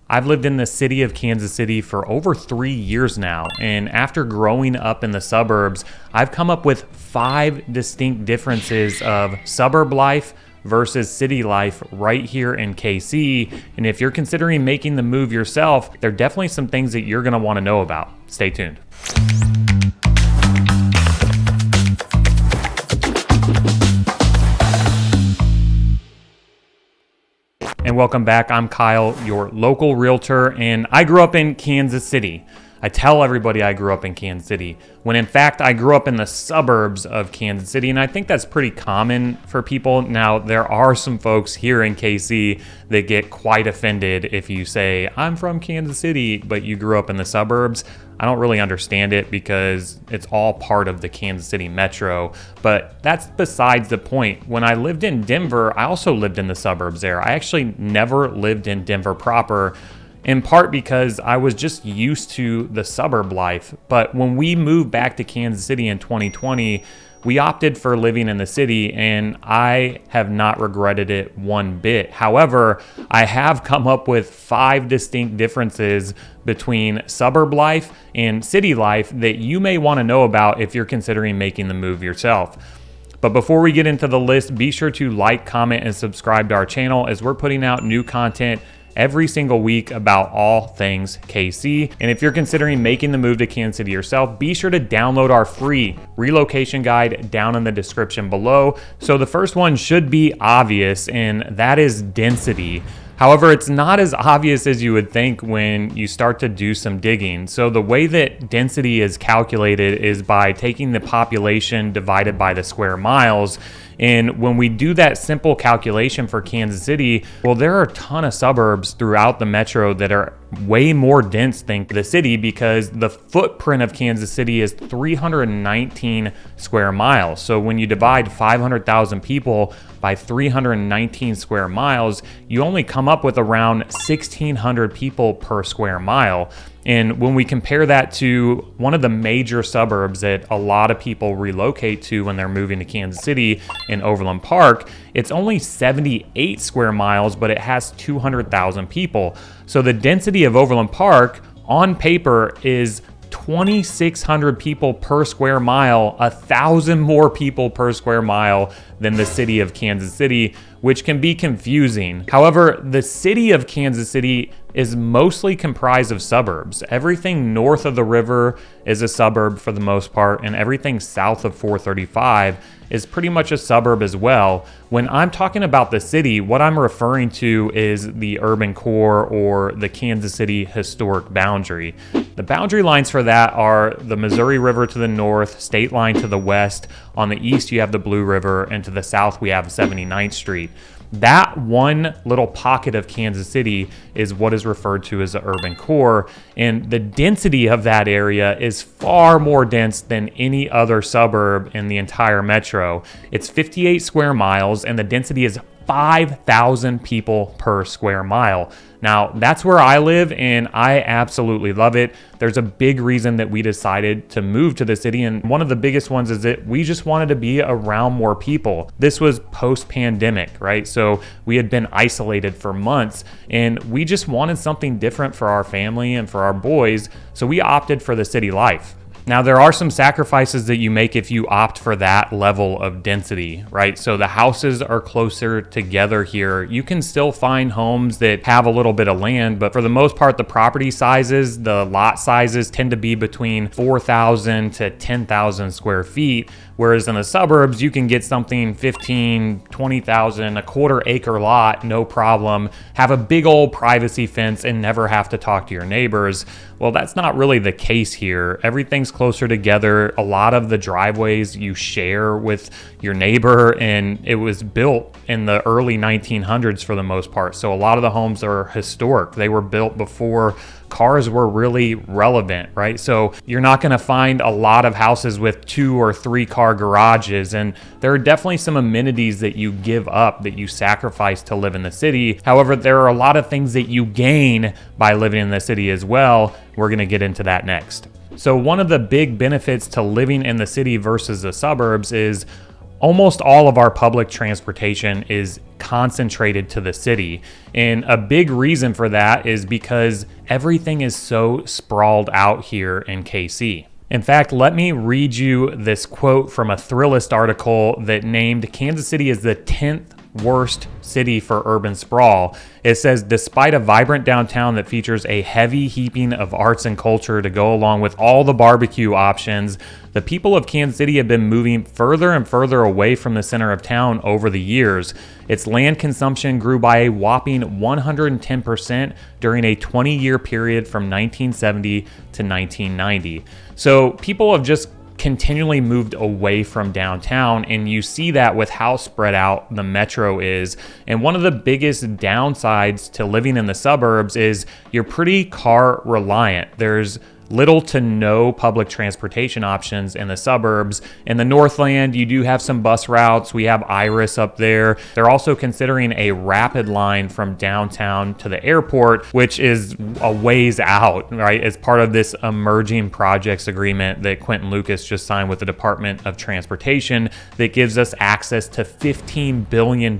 I've lived in the city of Kansas City for over 3 years now, and after growing up in the suburbs, I've come up with 5 distinct differences of suburb life versus city life right here in KC. And if you're considering making the move yourself, there are definitely some things that you're gonna wanna know about. Stay tuned. And welcome back. I'm Kyle, your local realtor, and I grew up in Kansas City. I tell everybody I grew up in Kansas City, when in fact I grew up in the suburbs of Kansas City, and I think that's pretty common for people. Now, there are some folks here in KC that get quite offended if you say, I'm from Kansas City, but you grew up in the suburbs. I don't really understand it because it's all part of the Kansas City metro, but that's besides the point. When I lived in Denver, I also lived in the suburbs there. I actually never lived in Denver proper, in part because I was just used to the suburb life. But when we moved back to Kansas City in 2020, we opted for living in the city, and I have not regretted it one bit. However, I have come up with 5 distinct differences between suburb life and city life that you may want to know about if you're considering making the move yourself. But before we get into the list, be sure to like, comment, and subscribe to our channel as we're putting out new content every single week about all things KC. And if you're considering making the move to Kansas City yourself, be sure to download our free relocation guide down in the description below. So the first one should be obvious, and that is density. However, it's not as obvious as you would think when you start to do some digging. So the way that density is calculated is by taking the population divided by the square miles. And when we do that simple calculation for Kansas City, well, there are a ton of suburbs throughout the metro that are way more dense than the city, because the footprint of Kansas City is 319 square miles. So when you divide 500,000 people by 319 square miles, you only come up with around 1,600 people per square mile. And when we compare that to one of the major suburbs that a lot of people relocate to when they're moving to Kansas City, in Overland Park, it's only 78 square miles, but it has 200,000 people. So the density of Overland Park on paper is 2,600 people per square mile, 1,000 more people per square mile than the city of Kansas City, which can be confusing. However, the city of Kansas City is mostly comprised of suburbs. Everything north of the river is a suburb for the most part, and everything south of 435 is pretty much a suburb as well. When I'm talking about the city, what I'm referring to is the urban core or the Kansas City historic boundary. The boundary lines for that are the Missouri River to the north, State Line to the west. On the east, you have the Blue River, and to the south, we have 79th Street. That one little pocket of Kansas City is what is referred to as the urban core, and the density of that area is far more dense than any other suburb in the entire metro. It's 58 square miles, and the density is 5,000 people per square mile. Now, that's where I live, and I absolutely love it. There's a big reason that we decided to move to the city, and one of the biggest ones is that we just wanted to be around more people. This was post-pandemic, right? So we had been isolated for months, and we just wanted something different for our family and for our boys, so we opted for the city life. Now, there are some sacrifices that you make if you opt for that level of density, right? So the houses are closer together here. You can still find homes that have a little bit of land, but for the most part, the property sizes, the lot sizes tend to be between 4,000 to 10,000 square feet. Whereas in the suburbs, you can get something 15, 20,000, a quarter acre lot, no problem, have a big old privacy fence and never have to talk to your neighbors. Well, that's not really the case here. Everything's closer together. A lot of the driveways you share with your neighbor, and it was built in the early 1900s for the most part. So a lot of the homes are historic. They were built before cars were really relevant, right? So you're not going to find a lot of houses with 2 or 3 car garages, and there are definitely some amenities that you give up, that you sacrifice to live in the city. However, there are a lot of things that you gain by living in the city as well. We're going to get into that next. So one of the big benefits to living in the city versus the suburbs is almost all of our public transportation is concentrated to the city. And a big reason for that is because everything is so sprawled out here in KC. In fact, let me read you this quote from a Thrillist article that named Kansas City as the 10th worst city for urban sprawl. It says, despite a vibrant downtown that features a heavy heaping of arts and culture to go along with all the barbecue options, the people of Kansas City have been moving further and further away from the center of town over the years. Its land consumption grew by a whopping 110% during a 20-year period from 1970 to 1990. So people have just continually moved away from downtown, and you see that with how spread out the metro is. And one of the biggest downsides to living in the suburbs is you're pretty car reliant. There's little to no public transportation options in the suburbs. In the Northland, you do have some bus routes. We have Iris up there. They're also considering a rapid line from downtown to the airport, which is a ways out, right? As part of this emerging projects agreement that Quentin Lucas just signed with the Department of Transportation that gives us access to $15 billion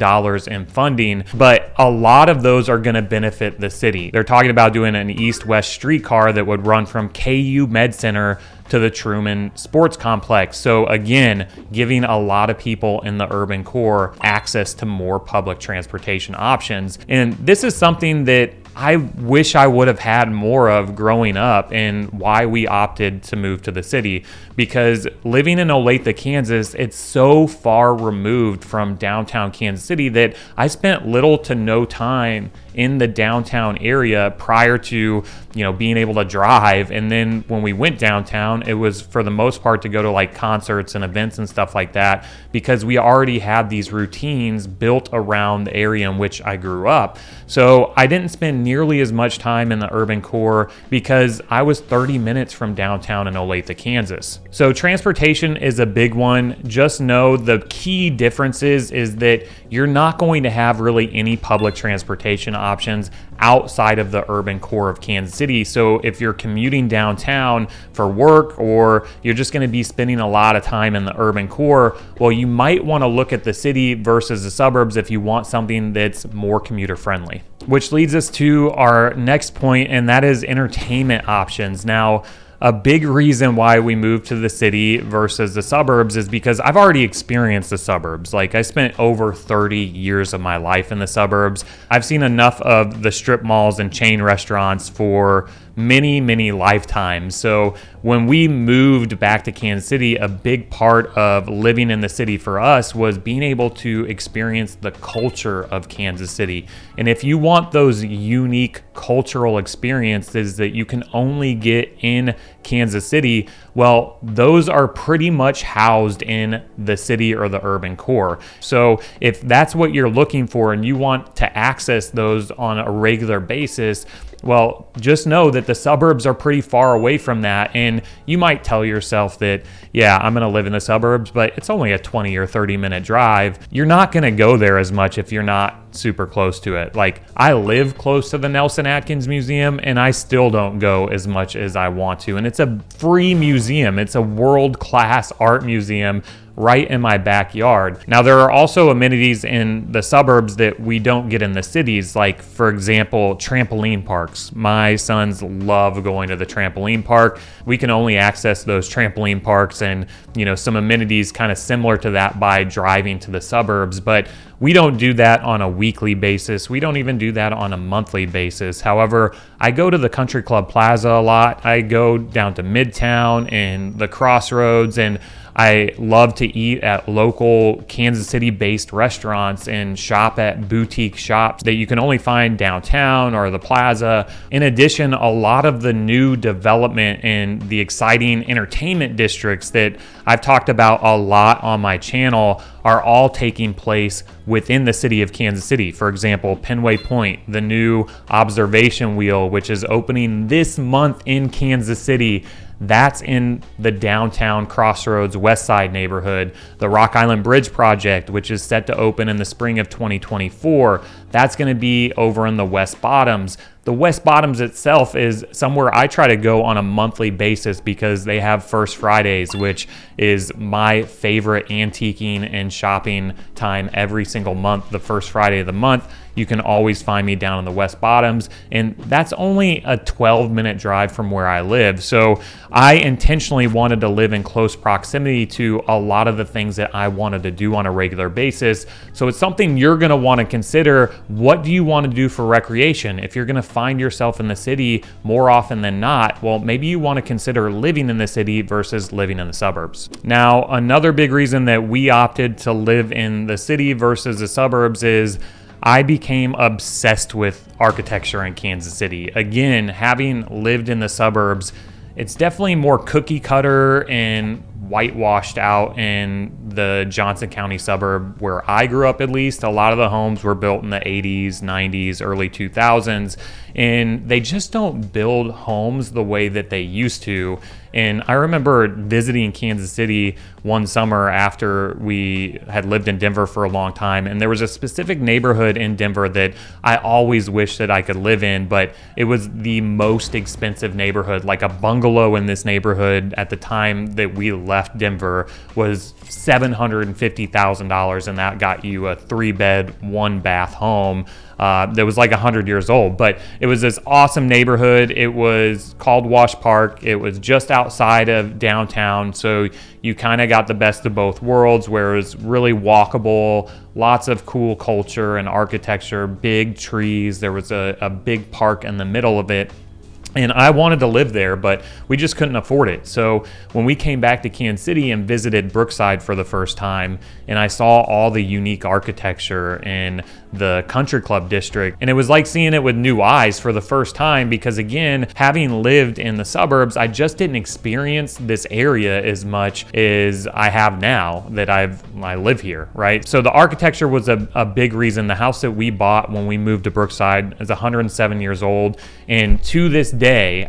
in funding. But a lot of those are going to benefit the city. They're talking about doing an east-west streetcar that would run from KU Med Center to the Truman Sports Complex. So again, giving a lot of people in the urban core access to more public transportation options. And this is something that I wish I would have had more of growing up, and why we opted to move to the city. Because living in Olathe, Kansas, it's so far removed from downtown Kansas City that I spent little to no time in the downtown area prior to, being able to drive. And then when we went downtown, it was for the most part to go to like concerts and events and stuff like that, because we already had these routines built around the area in which I grew up. So I didn't spend nearly as much time in the urban core because I was 30 minutes from downtown in Olathe, Kansas. So transportation is a big one. Just know the key differences is that you're not going to have really any public transportation options outside of the urban core of Kansas City. So if you're commuting downtown for work, or you're just going to be spending a lot of time in the urban core, well, you might want to look at the city versus the suburbs if you want something that's more commuter friendly. Which leads us to our next point, and that is entertainment options. Now, a big reason why we moved to the city versus the suburbs is because I've already experienced the suburbs. Like, I spent over 30 years of my life in the suburbs. I've seen enough of the strip malls and chain restaurants for many lifetimes. So when we moved back to Kansas City, a big part of living in the city for us was being able to experience the culture of Kansas City. And if you want those unique cultural experiences that you can only get in Kansas City, well, those are pretty much housed in the city or the urban core. So if that's what you're looking for and you want to access those on a regular basis, well, just know that the suburbs are pretty far away from that. And you might tell yourself that, yeah, I'm going to live in the suburbs, but it's only a 20 or 30 minute drive. You're not going to go there as much if you're not super close to it. Like, I live close to the Nelson Atkins Museum, and I still don't go as much as I want to. And it's a free museum. It's a world-class art museum right in my backyard. Now, there are also amenities in the suburbs that we don't get in the cities, like, for example, trampoline parks. My sons love going to the trampoline park. We can only access those trampoline parks and, some amenities kind of similar to that by driving to the suburbs, but we don't do that on a weekly basis. We don't even do that on a monthly basis. However, I go to the Country Club Plaza a lot. I go down to Midtown and the Crossroads, and I love to eat at local Kansas City-based restaurants and shop at boutique shops that you can only find downtown or the plaza. In addition, a lot of the new development and the exciting entertainment districts that I've talked about a lot on my channel are all taking place within the city of Kansas City. For example, Penway Point, the new observation wheel, which is opening this month in Kansas City. That's in the downtown Crossroads West Side neighborhood. The Rock Island Bridge project, which is set to open in the spring of 2024, that's going to be over in the West Bottoms. The West Bottoms itself is somewhere I try to go on a monthly basis because they have First Fridays, which is my favorite antiquing and shopping time every single month. The first Friday of the month, you can always find me down in the West Bottoms, and that's only a 12-minute drive from where I live. So I intentionally wanted to live in close proximity to a lot of the things that I wanted to do on a regular basis. So it's something you're going to want to consider. What do you want to do for recreation? If you're going to find yourself in the city more often than not, well, maybe you want to consider living in the city versus living in the suburbs. Now, another big reason that we opted to live in the city versus the suburbs is I became obsessed with architecture in Kansas City. Again, having lived in the suburbs, it's definitely more cookie cutter and whitewashed out in the Johnson County suburb where I grew up. At least a lot of the homes were built in the 80s, 90s, early 2000s, and they just don't build homes the way that they used to. And I remember visiting Kansas City one summer after we had lived in Denver for a long time, and there was a specific neighborhood in Denver that I always wished that I could live in, but it was the most expensive neighborhood. Like a bungalow in this neighborhood at the time that we left Denver was $750,000, and that got you a 3-bed, 1-bath home that was like 100 years old. But it was this awesome neighborhood. It was called Wash Park. It was just outside of downtown, so you kind of got the best of both worlds, where it was really walkable, lots of cool culture and architecture, big trees. There was a big park in the middle of it. And I wanted to live there, but we just couldn't afford it. So when we came back to Kansas City and visited Brookside for the first time, and I saw all the unique architecture in the country club district, and it was like seeing it with new eyes for the first time, because again, having lived in the suburbs, I just didn't experience this area as much as I have now that I live here, right? So the architecture was a big reason. The house that we bought when we moved to Brookside is 107 years old, and to this day,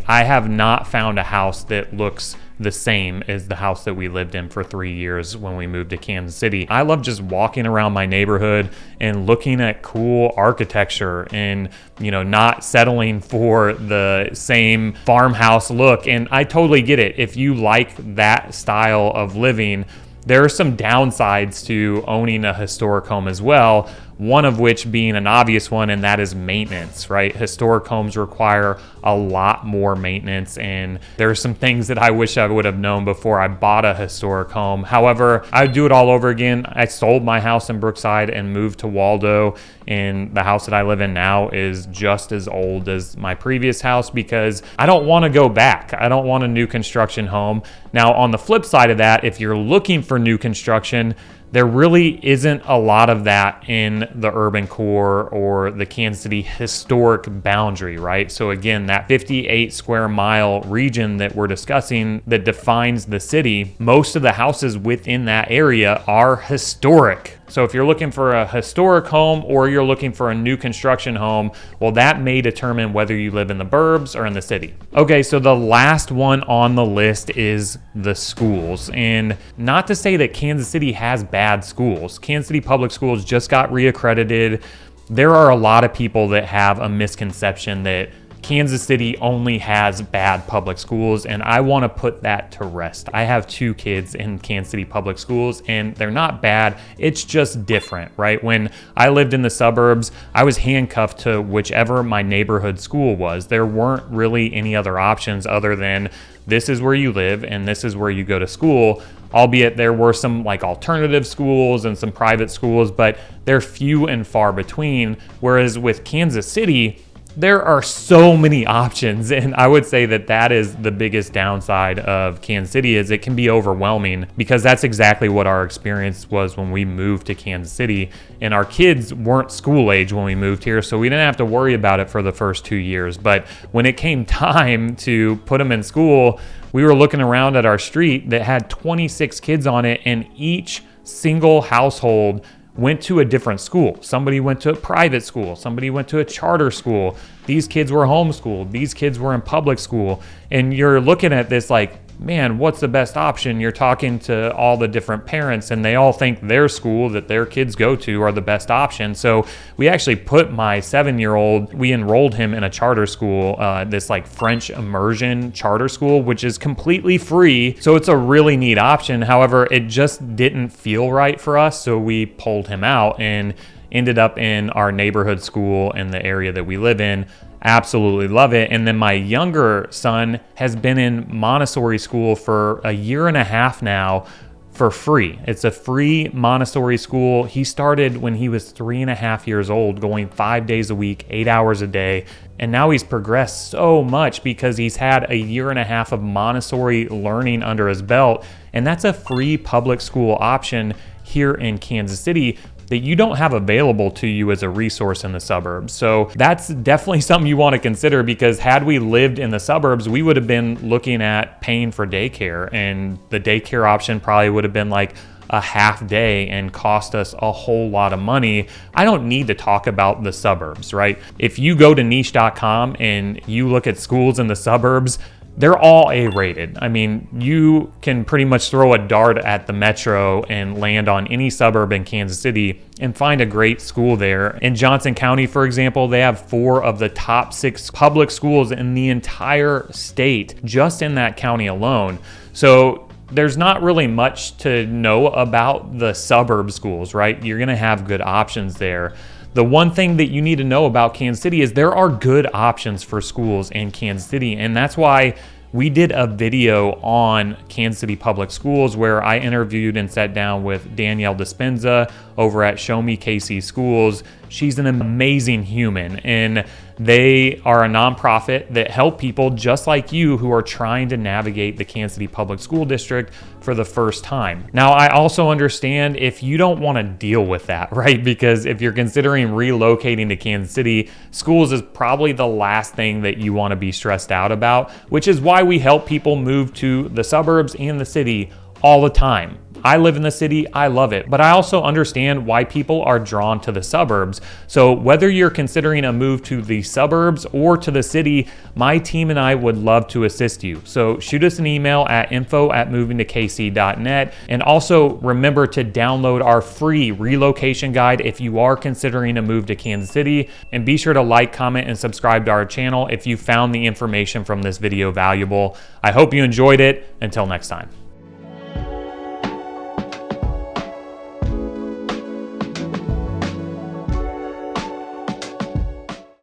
I have not found a house that looks the same as the house that we lived in for 3 years when we moved to Kansas City. I love just walking around my neighborhood and looking at cool architecture and, not settling for the same farmhouse look. And I totally get it. If you like that style of living, there are some downsides to owning a historic home as well, one of which being an obvious one, and that is maintenance, right? Historic homes require a lot more maintenance, and there are some things that I wish I would have known before I bought a historic home. However, I would do it all over again. I sold my house in Brookside and moved to Waldo, and the house that I live in now is just as old as my previous house because I don't want to go back. I don't want a new construction home. Now, on the flip side of that, if you're looking for new construction, there really isn't a lot of that in the urban core or the Kansas City historic boundary, right? So again, that 58 square mile region that we're discussing that defines the city, most of the houses within that area are historic. So if you're looking for a historic home or you're looking for a new construction home, well, that may determine whether you live in the burbs or in the city. Okay, so the last one on the list is the schools. And not to say that Kansas City has bad schools. Kansas City Public Schools just got reaccredited. There are a lot of people that have a misconception that Kansas City only has bad public schools, and I want to put that to rest. I have 2 kids in Kansas City Public Schools, and they're not bad. It's just different, right? When I lived in the suburbs, I was handcuffed to whichever my neighborhood school was. There weren't really any other options other than this is where you live and this is where you go to school. Albeit there were some like alternative schools and some private schools, but they're few and far between. Whereas with Kansas City, there are so many options, and I would say that that is the biggest downside of Kansas City is it can be overwhelming, because that's exactly what our experience was when we moved to Kansas City, and our kids weren't school age when we moved here, so we didn't have to worry about it for the first 2 years. But when it came time to put them in school, we were looking around at our street that had 26 kids on it, and each single household went to a different school. Somebody went to a private school. Somebody went to a charter school. These kids were homeschooled. These kids were in public school. And you're looking at this like, man, what's the best option? You're talking to all the different parents and they all think their school that their kids go to are the best option. So we actually put my 7-year-old, we enrolled him in a charter school, this like French immersion charter school, which is completely free. So it's a really neat option. However, it just didn't feel right for us. So we pulled him out and ended up in our neighborhood school in the area that we live in. Absolutely love it. And then my younger son has been in Montessori school for a year and a half now for free. It's a free Montessori school. He started when he was 3.5 years old, going 5 days a week, 8 hours a day. And now he's progressed so much because he's had a year and a half of Montessori learning under his belt. And that's a free public school option here in Kansas City that you don't have available to you as a resource in the suburbs. So that's definitely something you want to consider, because had we lived in the suburbs, we would have been looking at paying for daycare, and the daycare option probably would have been like a half day and cost us a whole lot of money. I don't need to talk about the suburbs, right? If you go to niche.com and you look at schools in the suburbs, they're all A-rated. I mean, you can pretty much throw a dart at the metro and land on any suburb in Kansas City and find a great school there. In Johnson County, for example, they have 4 of the top 6 public schools in the entire state, just in that county alone. So there's not really much to know about the suburb schools, right? You're gonna have good options there. The one thing that you need to know about Kansas City is there are good options for schools in Kansas City, and that's why we did a video on Kansas City Public Schools where I interviewed and sat down with Danielle Dispenza over at Show Me KC Schools. She's an amazing human, and they are a nonprofit that help people just like you who are trying to navigate the Kansas City Public School District for the first time. Now, I also understand if you don't want to deal with that, right? Because if you're considering relocating to Kansas City, schools is probably the last thing that you want to be stressed out about, which is why we help people move to the suburbs and the city all the time. I live in the city, I love it, but I also understand why people are drawn to the suburbs. So whether you're considering a move to the suburbs or to the city, my team and I would love to assist you. So shoot us an email at info@movingtokc.net, and also remember to download our free relocation guide if you are considering a move to Kansas City, and be sure to like, comment, and subscribe to our channel if you found the information from this video valuable. I hope you enjoyed it. Until next time.